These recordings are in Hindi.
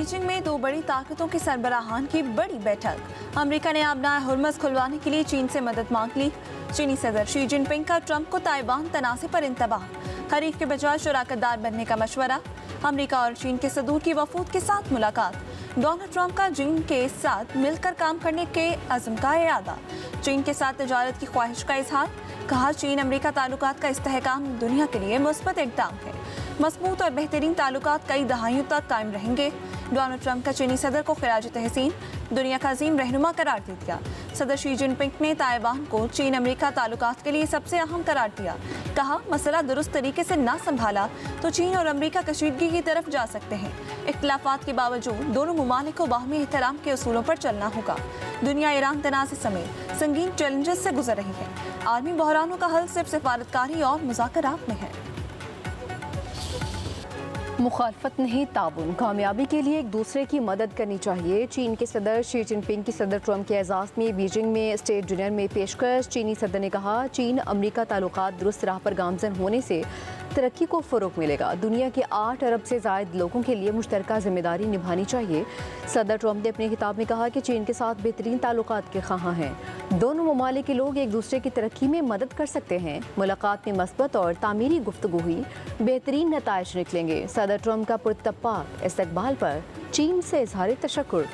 बीजिंग में दो बड़ी ताकतों के सरबराहान की बड़ी बैठक। अमेरिका ने अपना हुर्मुज़ खुलवाने के लिए चीन से मदद मांग ली। चीनी सदर शी जिनपिंग का ट्रंप को ताइवान तनाज़े पर इंतबाह। हरीफ के बजाय शराकतदार बनने का मशवरा। अमेरिका और चीन के सदूर की वफूद के साथ मुलाकात। डोनाल्ड ट्रंप का चीन के साथ मिलकर काम करने के अज़्म का इरादा। चीन के साथ तजारत की ख्वाहिश का इजहार। कहा, चीन अमेरिका ताल्लुकात का इस्तेहकाम दुनिया के लिए मुस्बत इक़दाम है। मज़बूत और बेहतरीन ताल्लुकात कई दहाइयों तक कायम रहेंगे। डोनाल्ड ट्रंप का चीनी सदर को खिराज तहसीन, दुनिया का अजीम रहनुमा करार दे दिया। सदर शी जिनपिंग ने ताइवान को चीन अमेरिका ताल्लुकात के लिए सबसे अहम करार दिया। कहा, मसला दुरुस्त तरीके से ना संभाला तो चीन और अमेरिका कशीदगी की तरफ जा सकते हैं। इख्तिलाफात के बावजूद दोनों मुमालिक को बाहमी एहतराम के उसूलों पर चलना होगा। दुनिया ईरान तनाज़े समेत संगीन चैलेंजेस से गुजर रही है। आलमी बहरानों का हल सिर्फ सिफारतकारी और मुज़ाकरात में है। मुखालफत नहीं, ताउन। कामयाबी के लिए एक दूसरे की मदद करनी चाहिए। चीन के सदर शी जिनपिंग की सदर ट्रंप के एजाज़ में बीजिंग में स्टेट डिनर में पेशकश। चीनी सदर ने कहा, चीन अमेरिका ताल्लुकात दुरुस्त राह पर गामजन होने से तरक्की को फ़रोग़ मिलेगा। दुनिया के 8 अरब से ज़ायद लोगों के लिए मुश्तरका जिम्मेदारी निभानी चाहिए। सदर ट्रंप ने अपने खिताब में कहा कि चीन के साथ बेहतरीन ताल्लुकात के ख़्वाह हैं। दोनों ममालिक के लोग एक दूसरे की तरक्की में मदद कर सकते हैं। मुलाकात में मस्बत और तामीरी गुफ्तगू हुई, बेहतरीन नताइज निकलेंगे। सदर ट्रंप का पुरतपाक इस्तकबाल पर चीन से इज़हार तशक्कुर।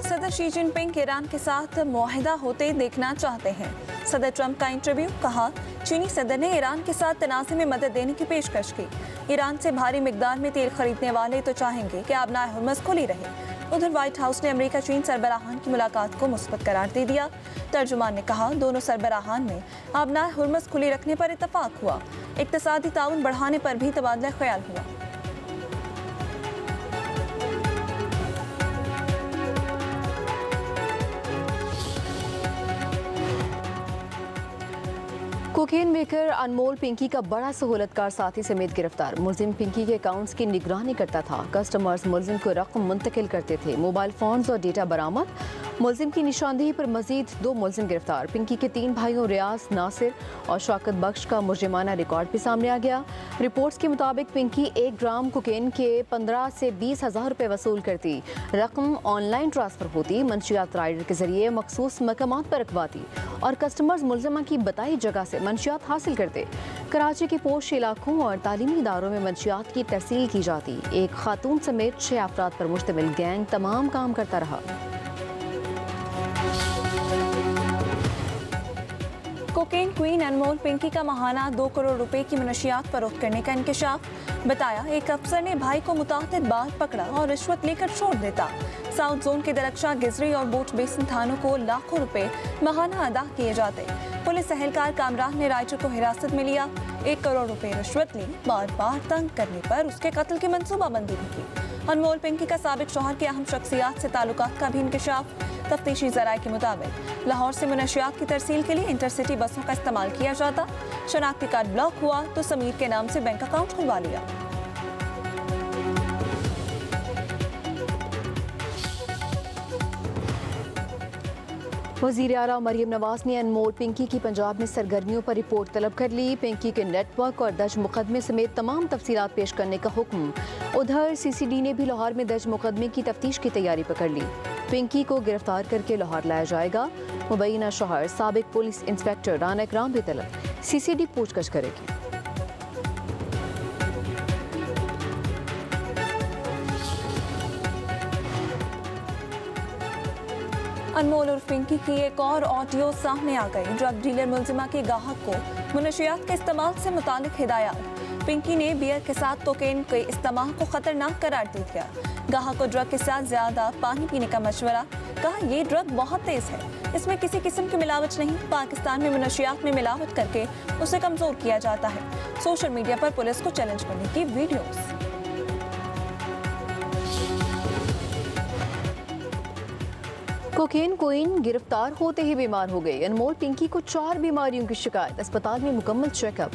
सदर शी जिनपिंग ईरान के साथ मुआहिदा होते देखना चाहते हैं। सदर ट्रंप का इंटरव्यू। कहा, चीनी सदर ने ईरान के साथ तनाज़े में मदद देने की पेशकश की। ईरान से भारी मिकदार में तेल खरीदने वाले तो चाहेंगे कि आबनाए हुर्मुज़ खुली रहे। उधर व्हाइट हाउस ने अमेरिका चीन सरबराहान की मुलाकात को मुस्बत करार दे दिया। तर्जुमान ने कहा, दोनों सरबराहान में आबनाए हुर्मुज़ खुली रखने पर इत्तफाक हुआ। इक्तसादी ताउन बढ़ाने पर भी तबादला ख्याल हुआ। कोकेन मेकर अनमोल पिंकी का बड़ा सहूलतकार साथी समेत गिरफ्तार। मुलजिम पिंकी के अकाउंट्स की निगरानी करता था। कस्टमर्स मुलजिम को रकम मुंतकिल करते थे। मोबाइल फोन्स और डेटा बरामद। मुलजिम की निशानदेही पर मजीद 2 मुलजिम गिरफ्तार। पिंकी के 3 भाइयों रियाज, नासिर और शौकत बख्श का मुजरिमाना रिकॉर्ड भी सामने आ गया। रिपोर्ट्स के मुताबिक पिंकी 1 ग्राम कोकेन के 15 से 20 हज़ार रुपये वसूल करती। रकम ऑनलाइन ट्रांसफ़र होती, मंशियात राइडर के जरिए मखसूस मकामात पर रखवाती और कस्टमर्स मुलजिमा की बताई जगह से मंशियात हासिल करते। कराची के पोश इलाकों और तालीमी इदारों में मंशियात की तरसील की जाती। एक खातून समेत 6 अफराद पर मुश्तमिल गैंग तमाम काम करता रहा। कोकेन क्वीन अनमोल पिंकी का माहाना 2 करोड़ रुपए की मनशियात फरोख्त करने का इंकशाफ। बताया, एक अफसर ने भाई को मुतादिद बार पकड़ा और रिश्वत लेकर छोड़ देता। साउथ जोन के दरख्शा, गिजरी और बोट बेसिन थानों को लाखों रुपए माहाना अदा किए जाते। पुलिस एहलकार कामरान ने राइटर को हिरासत में लिया। 1 करोड़ रुपए रिश्वत ली। बार बार तंग करने पर उसके कत्ल की मंसूबाबंदी भी की। अनमोल पिंकी का साबिक शौहर के अहम शख्सियात से ताल्लुकात का भी इंकशाफ। तफ्तीशी ज़राए के मुताबिक लाहौर से मनशियात की तरसील के लिए इंटरसिटी बसों का इस्तेमाल किया जाता। शनाख्ती कार्ड ब्लॉक हुआ तो समीर के नाम से बैंक अकाउंट खुलवा लिया। वज़ीर आला मरियम नवाज ने अनमोल पिंकी की पंजाब में सरगर्मियों पर रिपोर्ट तलब कर ली। पिंकी के नेटवर्क और दर्ज मुकदमे समेत तमाम तफसीलात पेश करने का हुक्म। उधर CCD ने भी लाहौर में दर्ज मुकदमे की तफ्तीश की तैयारी पकड़ ली। पिंकी को गिरफ्तार करके लाहौर लाया जाएगा। मुबैना शहर साबिक पुलिस इंस्पेक्टर राना इकराम भी तलब। CCD पूछताछ करेगी। अनमोल और पिंकी की एक और ऑडियो सामने आ गई। ड्रग डीलर मुलजिमा के गाहक को मुनशियात के इस्तेमाल से मुतालिक हिदायत। पिंकी ने बियर के साथ कोकेन के इस्तेमाल को खतरनाक करार दे दिया। गाहक को ड्रग के साथ ज्यादा पानी पीने का मशवरा। कहा, ये ड्रग बहुत तेज है, इसमें किसी किस्म की मिलावट नहीं। पाकिस्तान में मुनशियात में मिलावट करके उसे कमजोर किया जाता है। सोशल मीडिया पर पुलिस को चैलेंज करने की वीडियोस। कोकेन क्वीन गिरफ्तार होते ही बीमार हो गई। अनमोल पिंकी को 4 बीमारियों की शिकायत। अस्पताल में मुकम्मल चेकअप।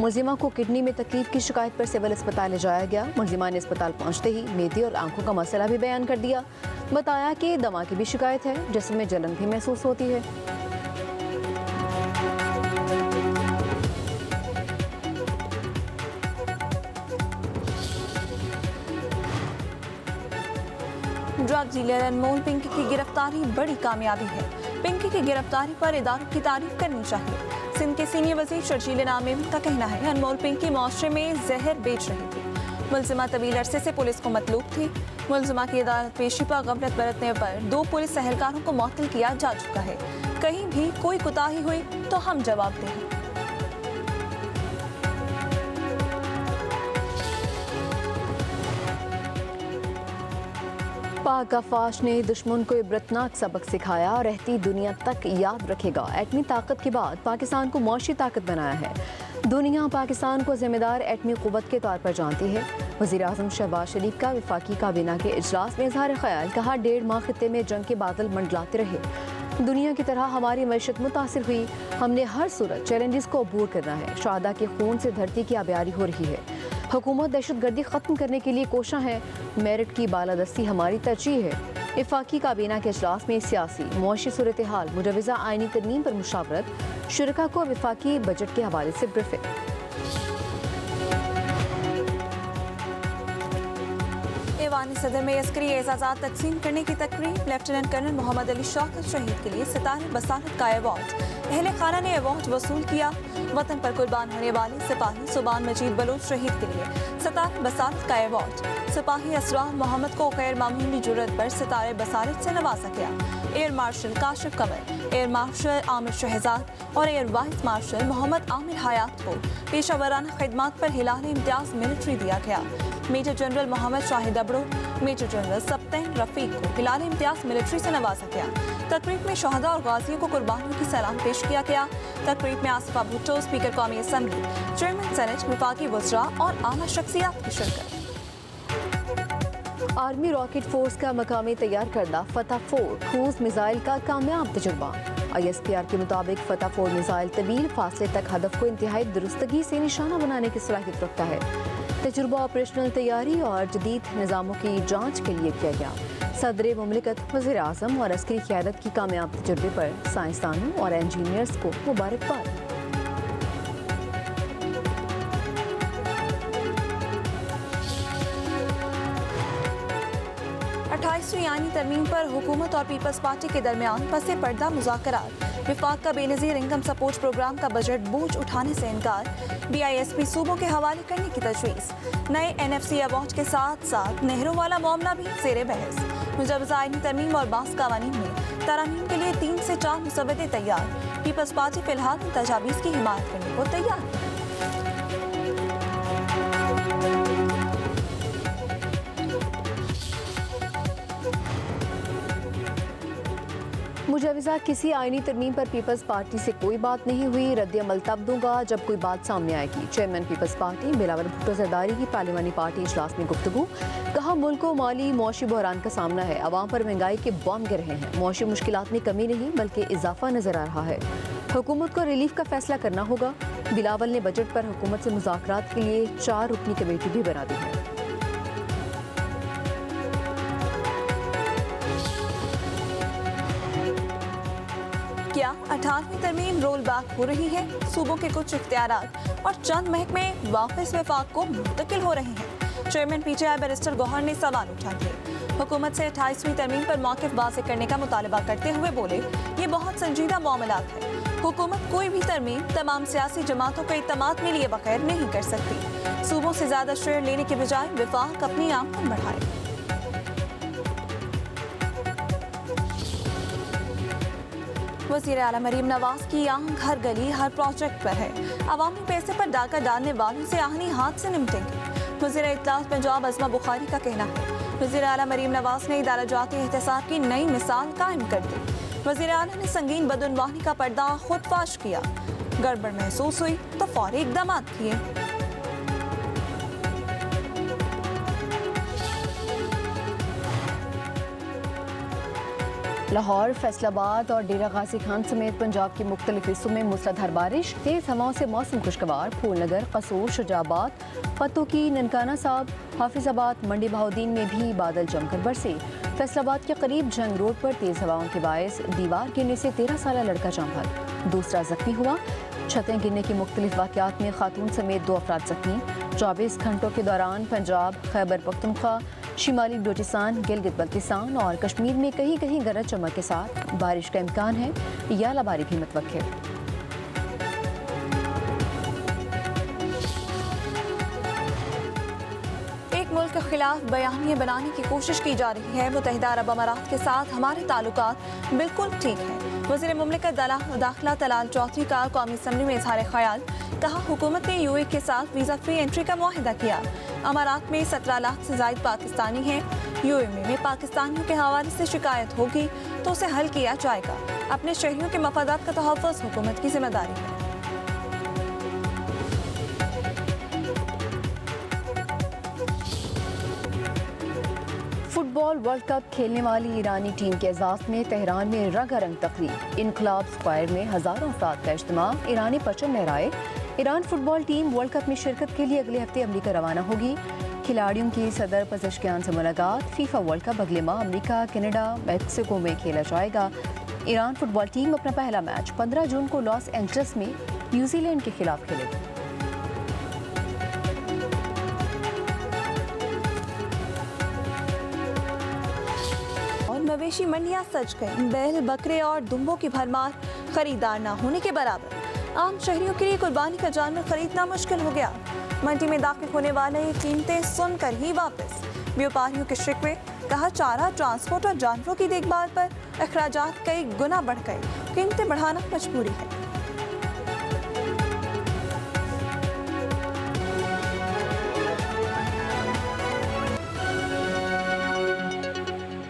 मुलजिमा को किडनी में तकलीफ की शिकायत पर सिविल अस्पताल ले जाया गया। मुलजिमा ने अस्पताल पहुंचते ही मेदे और आंखों का मसला भी बयान कर दिया। बताया कि दमा की भी शिकायत है, जिस्म में जलन भी महसूस होती है। ड्रग डीलर अनमोल पिंकी की गिरफ्तारी बड़ी कामयाबी है। पिंकी की गिरफ्तारी पर इदारों की तारीफ करनी चाहिए। सिंध के सीनियर वजीर शर्जील नामीम का कहना है अनमोल पिंकी मुआशरे में जहर बेच रही थी। मुलजिमा तवील अरसे से पुलिस को मतलूब थी। मुलजिमा की अदालत पेशी पर गफलत बरतने पर 2 पुलिस एहलकारों को मुअत्तल किया जा चुका है। कहीं भी कोई कोताही हुई तो हम जवाबदेह हैं। पाक अफवाज ने दुश्मन को इबरतनाक सबक सिखाया, रहती दुनिया तक याद रखेगा। एटमी ताकत के बाद पाकिस्तान को मौशी ताकत बनाया है। दुनिया पाकिस्तान को जिम्मेदार एटमी क़ुव्वत के तौर पर जानती है। वज़ीर आज़म शहबाज शरीफ का वफाकी काबीना के इजलास में इजहार ख्याल, कहा 1.5 माह खित्ते में जंग के बादल मंडलाते रहे। दुनिया की तरह हमारी मईशत मुतासिर हुई। हमने हर सूरत चैलेंजेस को अबूर करना है। शहादा के खून से धरती की आबियारी हो रही है। हुकूमत दहशतगर्दी ख़त्म करने के लिए कोशा है। मेरिट की बालादस्ती हमारी तरजीह है। वफाकी काबीना के इजलास में सियासी मुआशी सूरत हाल, मुजवज़ा आइनी तरमीम पर मुशावरत, शुरका को वफाकी बजट के हवाले से ब्रीफिंग। ऐवान सदर में अस्करी एजाज़ात तकसीम करने की तकरीब। लेफ्टिनेंट कर्नल मोहम्मद अली शौकत शहीद के लिए सितारे बसारत का अवार्ड। अहले खाना ने अवार्ड वसूल किया। वतन पर कुर्बान होने वाले सिपाही सुबान मजीद बलोच शहीद के लिए सितारे बसारत का अवार्ड। सिपाही असरार मोहम्मद को गैर मामूली जुर्रत पर सितारे बसारत से नवाजा गया। Air marshal Kashif Qamar, air marshal Aamir Shahzad और air vice marshal Mohammad Aamir Hayat को पेशा वराना खिदमात पर हिलाल इम्तियाज मिलिट्री दिया गया। Major general Mohammad Shahid Abro, major general सप्तैन रफीक को हिलाल इम्तियाज मिलिट्री से नवाजा गया। तकरीब में शहदा और गाजियों को कुर्बानियों की सलाम पेश किया गया। तकरीब में आसिफा भुट्टो, स्पीकर कौमी असम्बली, चेयरमैन सेनेट, वफाकी वज़रा और आला शख्सियात की शिरकत। आर्मी रॉकेट फोर्स का मकामी तैयार करदा फतह 4 क्रूज मिसाइल का कामयाब तजुर्बा। ISPR के मुताबिक फतह 4 मिसाइल तवील फासले तक हदफ को इंतहाई दुरुस्तगी से निशाना बनाने की सलाहियत रखता है। तजुर्बा ऑपरेशनल तैयारी और जदीद निज़ामों की जांच के लिए किया गया। सदर मुमलिकत, वज़ीर आज़म और अस्करी क़यादत की कामयाब तजुर्बे पर साइंसदानों और इंजीनियर्स को मुबारकबाद। 28वीं आईनी तरमीम पर हुकूमत और पीपल्स पार्टी के दरमियान पसे पर्दा मुज़ाकरात। विफाक का बेनज़ीर इनकम सपोर्ट प्रोग्राम का बजट बोझ उठाने से इनकार। BISP सूबों के हवाले करने की तजवीज़। नए NFC अवार्ड के साथ साथ नेहरू वाला मामला भी ज़ेरे बहस। मुजवज़ा आईनी तरमीम और बास कवानीन में तरामीम के लिए 3 से 4 मुसवदे तैयार। पीपल्स पार्टी फिलहाल इन तजावीज़ की हिमायत करने को तैयार है। मुजवज़ा किसी आईनी तरमीम पर पीपल्स पार्टी से कोई बात नहीं हुई। रद्द-ए-अमल तब दूंगा जब कोई बात सामने आएगी। Chairman Peoples Party Bilawal Bhutto Zardari की पार्लिमानी पार्टी इजलास में गुफ्तगू। कहा मुल्क को माली मुआशी बहरान का सामना है। अवाम पर महंगाई के बम गिर रहे हैं। मुआशी मुश्किलात में कमी नहीं बल्कि इजाफा नजर आ रहा है। हुकूमत को रिलीफ का फैसला करना होगा। बिलावल ने बजट पर हुकूमत से मुज़ाकरात के लिए 4 रुकनी कमेटी भी बना दी है। क्या 18वीं तरमीम रोल बैक हो रही है? सूबों के कुछ इख्तियारात और चंद महकमे वापस वफाक को मुंतकिल हो रहे हैं। चेयरमैन PTI बैरिस्टर गौहर ने सवाल उठा दिए। हुकूमत से 28वीं तरमीम पर मौक़िफ़ वाज़ेह करने का मुतालबा करते हुए बोले, ये बहुत संजीदा मामलात है। हुकूमत कोई भी तरमीम तमाम सियासी जमातों को इत्तेमाद में लिए बगैर नहीं कर सकती। सूबों से ज़्यादा शेयर लेने के बजाय वफाक अपनी आमदन बढ़ाए। वज़ीर आला मरीम नवाज की आंख हर गली हर प्रोजेक्ट पर है। अवामी पैसे पर डाका डालने वालों से आहनी हाथ से निपटेंगे। वज़ीर इत्तलात पंजाब अज़मा बुखारी का कहना है वज़ीर आला मरीम नवाज ने इदारा जाती एहतसाब की नई मिसाल कायम कर दी। वज़ीर आला ने संगीन बदउनवानी का पर्दा खुद फाश किया। गड़बड़ महसूस हुई तो फौरी इक़दाम किए। लाहौर, फैसलाबाद और डेरा गाजी खान समेत पंजाब के मुख्तलिफ हिस्सों में मूसलाधार बारिश, तेज़ हवाओं से मौसम खुशगवार। फूलनगर, कसूर, शुजाबाद, पतोकी, ननकाना साहब, हाफिजाबाद, मंडी बहाउद्दीन में भी बादल जमकर बरसे। फैसलाबाद के करीब जंग रोड पर तेज़ हवाओं के बायस दीवार गिरने से 13 साला लड़का जान बहक, दूसरा जख्मी हुआ। छतें गिरने के मुख्तलिफ वाक़यात में खातून समेत 2 अफराद जख्मी। 24 घंटों के दौरान पंजाब, खैबर पख्तूनख्वा, शिमाली बलूचिस्तान, गिलगित बल्तिस्तान और कश्मीर में कहीं कहीं गरज चमक के साथ बारिश का इम्कान है या लाबारी भी मुतवक्किल। एक मुल्क के खिलाफ बयानिए बनाने की कोशिश की जा रही है। मुत्तहिदा अरब अमारात के साथ हमारे ताल्लुकात बिल्कुल ठीक है। वज़ीर मुमलिकत दाखिला तलाल चौधरी का कौमी असम्बली में इज़हार ख्याल। कहा, हुकूमत ने यूए के साथ वीज़ा फ्री एंट्री का मुआहिदा किया। अमारात में 17 लाख से ज़ायद पाकिस्तानी हैं। यूए में पाकिस्तानियों के हवाले से शिकायत होगी तो उसे हल किया जाएगा। अपने शहरियों के मफादात का तहफ़्फ़ुज़ हुकूमत की जिम्मेदारी है। फुटबॉल वर्ल्ड कप खेलने वाली ईरानी टीम के एजाज़ में तेहरान में रंगारंग तकरीब। इनकलाब स्क्वायर में हज़ारों अफराद का इज्तिमा, ईरानी परचम लहराए। Iran football team world cup में शिरकत के लिए अगले हफ्ते अमरीका रवाना होगी। खिलाड़ियों की सदर पज़ेशकियान से मुलाकात। फीफा वर्ल्ड कप अगले माह अमरीका, कनाडा, मैक्सिको में खेला जाएगा। ईरान फुटबॉल टीम अपना पहला मैच 15 जून को लॉस एंजल्स में न्यूजीलैंड के खिलाफ खेलेगी। मवेशी मंडियां सज गईं। बैल, बकरे और दुम्बों की भरमार, खरीदार ना होने के बराबर। आम शहरियों के लिए कुर्बानी का जानवर खरीदना मुश्किल हो गया। मंडी में दाखिल होने वाले ये कीमतें सुनकर ही वापस। व्यापारियों के शिकवे। कहा, चारा, ट्रांसपोर्ट और जानवरों की देखभाल पर अखराजात कई गुना बढ़ गए। कीमतें बढ़ाना मजबूरी है।